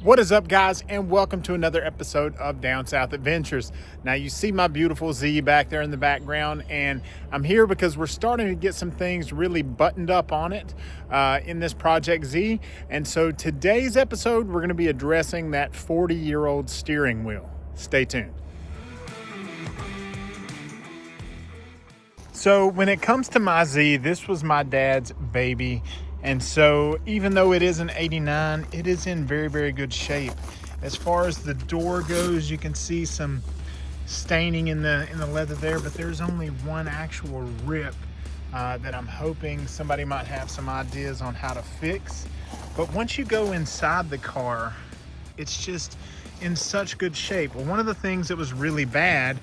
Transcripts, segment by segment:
What is up, guys, and welcome to another episode of Down South Adventures. Now, you see my beautiful Z back there in the background, and I'm here because we're starting to get some things really buttoned up on it in this Project Z. And so today's episode, we're going to be addressing that 40-year-old steering wheel. Stay tuned. So when it comes to my Z, this was my dad's baby. And so even though it is an 89, it is in very, very good shape. As far as the door goes, you can see some staining in the leather there, but there's only one actual rip that I'm hoping somebody might have some ideas on how to fix. But once you go inside the car, it's just in such good shape. Well, one of the things that was really bad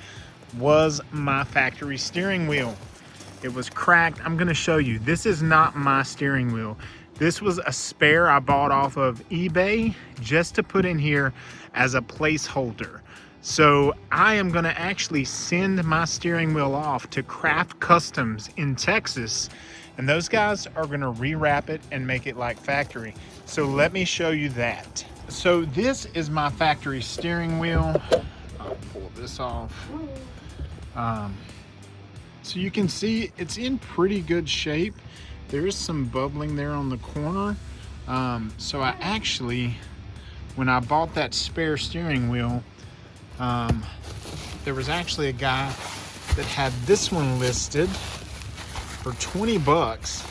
was my factory steering wheel. It was cracked. I'm gonna show you. This is not my steering wheel. This was a spare I bought off of eBay just to put in here as a placeholder. So I am gonna actually send my steering wheel off to Craft Customs in Texas, and those guys are gonna rewrap it and make it like factory. So let me show you that. So this is my factory steering wheel. I'll pull this off. So you can see it's in pretty good shape. There is some bubbling there on the corner. So I actually, when I bought that spare steering wheel, there was actually a guy that had this one listed for 20 bucks.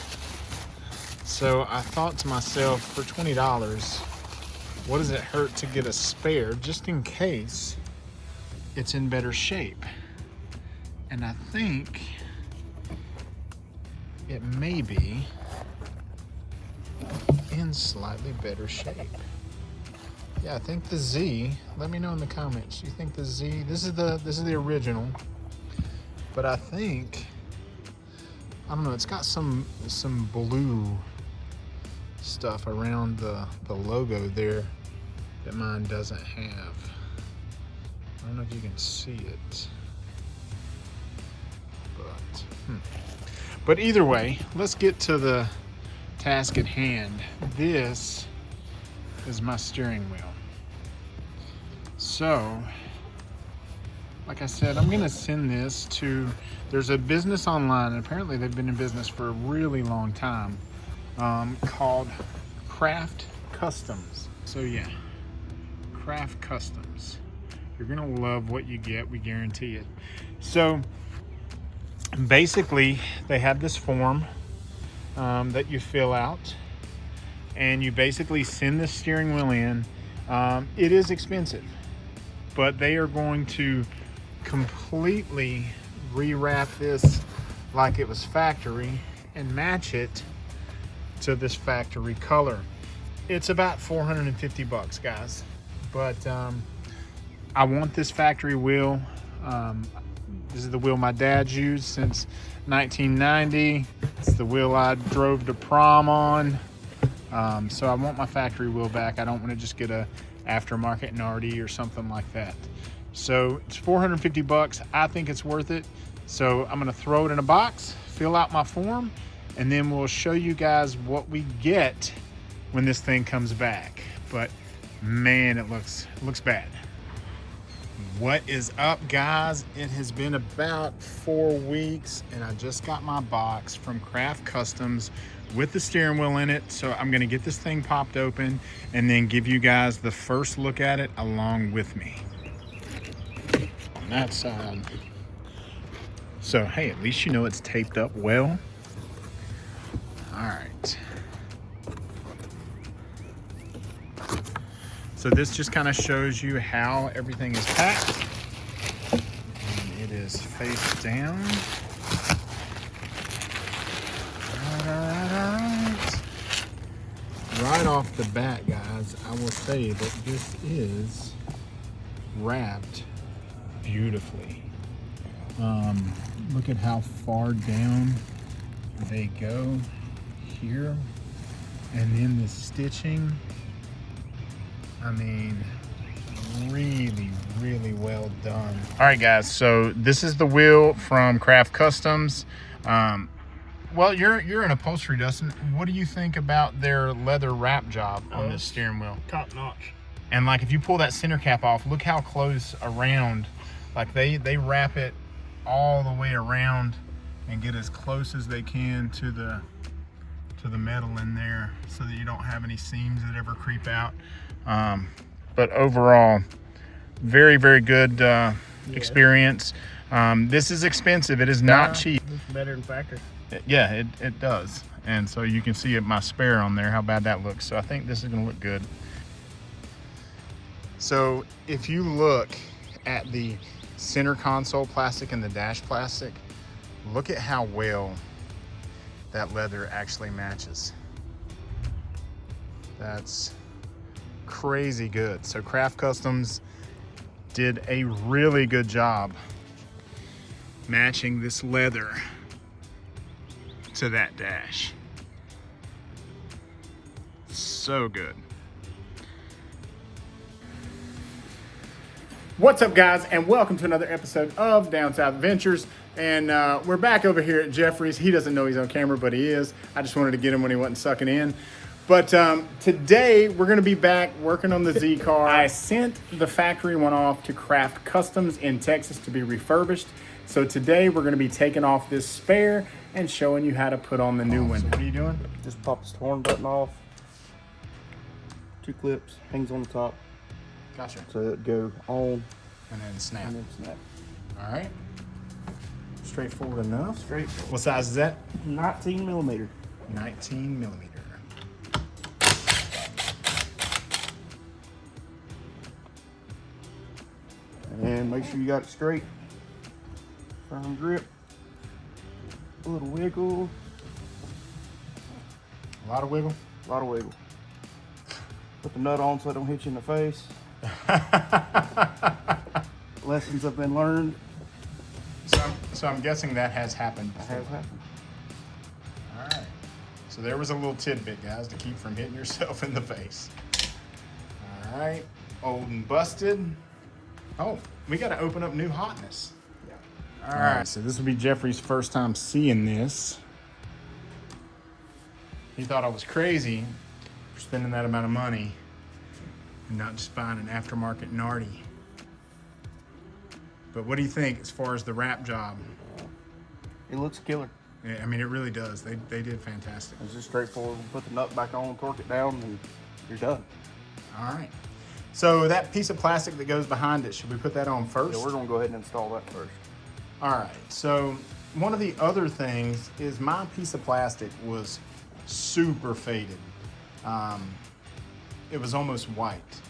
So I thought to myself, for $20, what does it hurt to get a spare just in case it's in better shape? And I think it may be in slightly better shape. Yeah, I think the Z, let me know in the comments. You think the Z, this is the original, but I think, I don't know, it's got some blue stuff around the logo there that mine doesn't have. I don't know if you can see it. But either way, let's get to the task at hand. This is my steering wheel. So, like I said, I'm gonna send this to, there's a business online, and apparently they've been in business for a really long time, called Craft Customs. So yeah, Craft Customs. You're gonna love what you get, we guarantee it. So, basically, they have this form that you fill out, and you basically send the steering wheel in. It is expensive, but they are going to completely rewrap this like it was factory and match it to this factory color. It's about 450 bucks, guys. But I want this factory wheel. This is the wheel my dad's used since 1990. It's the wheel I drove to prom on. So I want my factory wheel back. I don't want to just get a aftermarket Nardi or something like that. So it's 450 bucks. I think it's worth it. So I'm gonna throw it in a box, fill out my form, and then we'll show you guys what we get when this thing comes back. But man, it looks bad. What is up, guys? It has been about 4 weeks, and I just got my box from Craft Customs with the steering wheel in it. So I'm gonna get this thing popped open and then give you guys the first look at it along with me. On that side. So hey, at least you know it's taped up well. All right. So this just kind of shows you how everything is packed. And it is face down. All right. Right off the bat, guys, I will say that this is wrapped beautifully. Look at how far down they go here. And then the stitching, I mean, really, really well done. All right, guys, so this is the wheel from Craft Customs. Well, you're an upholstery, Dustin. What do you think about their leather wrap job on this steering wheel? Top notch. And like if you pull that center cap off, look how close around, like they wrap it all the way around and get as close as they can to the metal in there so that you don't have any seams that ever creep out. But overall, very, very good experience. This is expensive. It is not cheap. It's better than factory. Yeah, it does. And so you can see my spare on there, how bad that looks. So I think this is gonna look good. So if you look at the center console plastic and the dash plastic, look at how well that leather actually matches. That's crazy good. So Craft Customs did a really good job matching this leather to that dash. So good. What's up, guys, and welcome to another episode of Down South Adventures. And we're back over here at Jeffrey's. He doesn't know he's on camera, but he is. I just wanted to get him when he wasn't sucking in. But today we're going to be back working on the Z car. I sent the factory one off to Craft Customs in Texas to be refurbished. So today we're going to be taking off this spare and showing you how to put on the new one. So what are you doing? Just pop this horn button off. 2 clips, hangs on the top. Gotcha. So it'll go on and then snap. and then snap. All right. Straightforward enough. Straightforward. What size is that? 19 millimeter. 19 millimeter. And make sure you got it straight. Firm grip. A little wiggle. A lot of wiggle. A lot of wiggle. Put the nut on so it don't hit you in the face. Lessons have been learned. So I'm guessing that has happened before. Has happened. All right. So there was a little tidbit, guys, to keep from hitting yourself in the face. All right. Old and busted. Oh, we got to open up new hotness. Yeah. All right. So this will be Jeffrey's first time seeing this. He thought I was crazy for spending that amount of money and not just buying an aftermarket Nardi. But what do you think as far as the wrap job? It looks killer. Yeah, I mean, it really does. They did fantastic. It's just straightforward. Put the nut back on, torque it down, and you're done. All right. So that piece of plastic that goes behind it, should we put that on first? Yeah, we're gonna go ahead and install that first. All right. So one of the other things is my piece of plastic was super faded. It was almost white.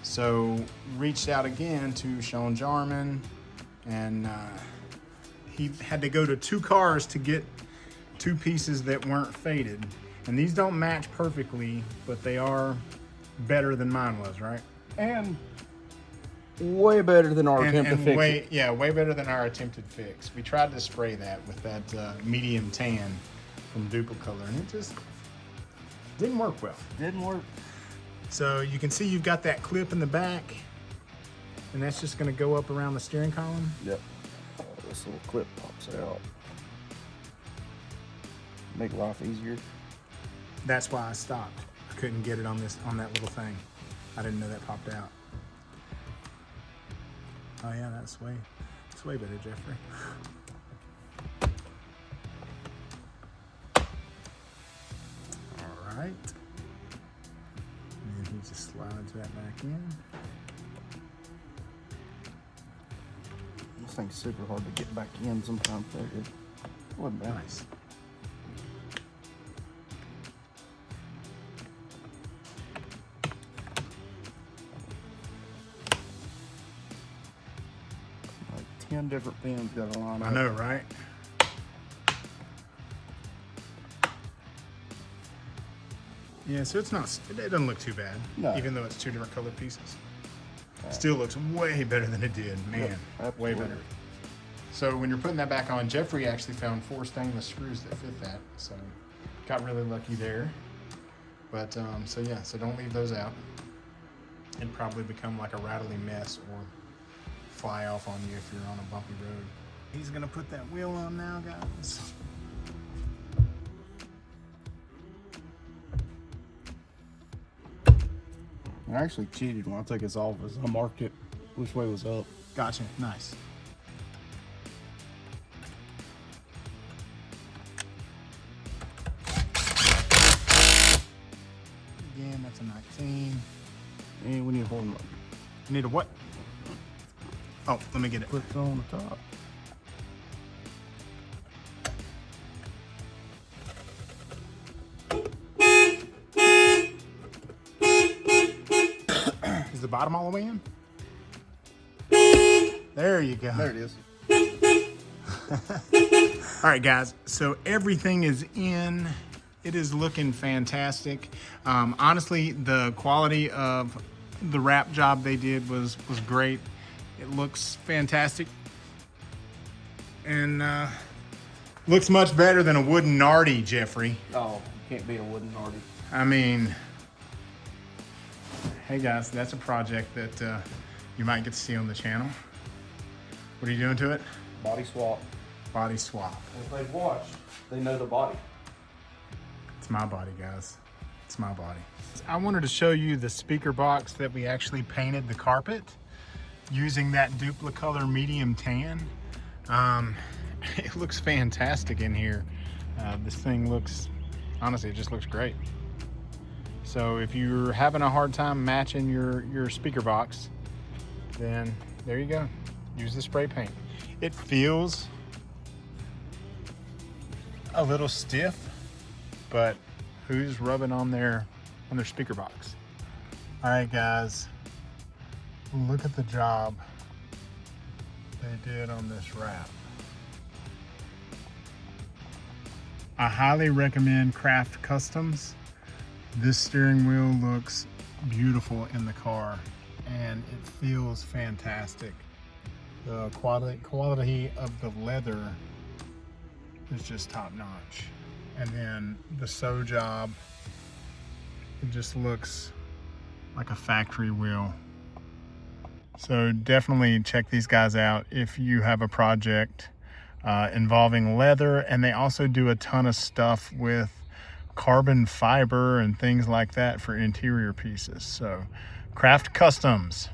So reached out again to Sean Jarman, and he had to go to 2 cars to get 2 pieces that weren't faded. And these don't match perfectly, but they are better than mine was, right? And way better than our attempt to fix it. Yeah, way better than our attempted fix. We tried to spray that with that medium tan from Duplicolor, and it just didn't work well. Didn't work. So you can see you've got that clip in the back, and that's just going to go up around the steering column. Yep. This little clip pops out. Make life easier. That's why I stopped. I couldn't get it on that little thing. I didn't know that popped out. Oh yeah, that's way better, Jeffrey. All right. And he just slides that back in. This thing's super hard to get back in sometimes. It wasn't bad. Nice. Like 10 different pins got to line up. I know, right? Yeah, so it doesn't look too bad, No. even though it's 2 different colored pieces. Still looks way better than it did, man. Yep, way absolutely. better. So when you're putting that back on, Jeffrey actually found 4 stainless screws that fit that, so got really lucky there. But so yeah, so don't leave those out. It'd probably become like a rattly mess or fly off on you if you're on a bumpy road. He's gonna put that wheel on now, guys. I actually cheated when I took this off. I marked it which way was up. Gotcha. Nice. Again, that's a 19. And we need a horn motor. You need a what? Oh, let me get it. Clips on the top. Is the bottom all the way in? There you go. There it is. All right, guys, so everything is in. It is looking fantastic. Honestly, the quality of the wrap job they did was great. It looks fantastic. And looks much better than a wooden Nardi, Jeffrey. Oh, can't be a wooden Nardi. I mean, hey guys, that's a project that you might get to see on the channel. What are you doing to it? Body swap. Body swap. If they've watched, they know the body. It's my body, guys. It's my body. I wanted to show you the speaker box that we actually painted the carpet using that Duplicolor medium tan. It looks fantastic in here. This thing looks, honestly, it just looks great. So if you're having a hard time matching your speaker box, then there you go. Use the spray paint. It feels a little stiff, but who's rubbing on their speaker box? All right, guys, look at the job they did on this wrap. I highly recommend Craft Customs. This steering wheel looks beautiful in the car and it feels fantastic. The quality of the leather is just top notch. And then the sew job, it just looks like a factory wheel. So definitely check these guys out if you have a project involving leather, and they also do a ton of stuff with carbon fiber and things like that for interior pieces. So Craft Customs.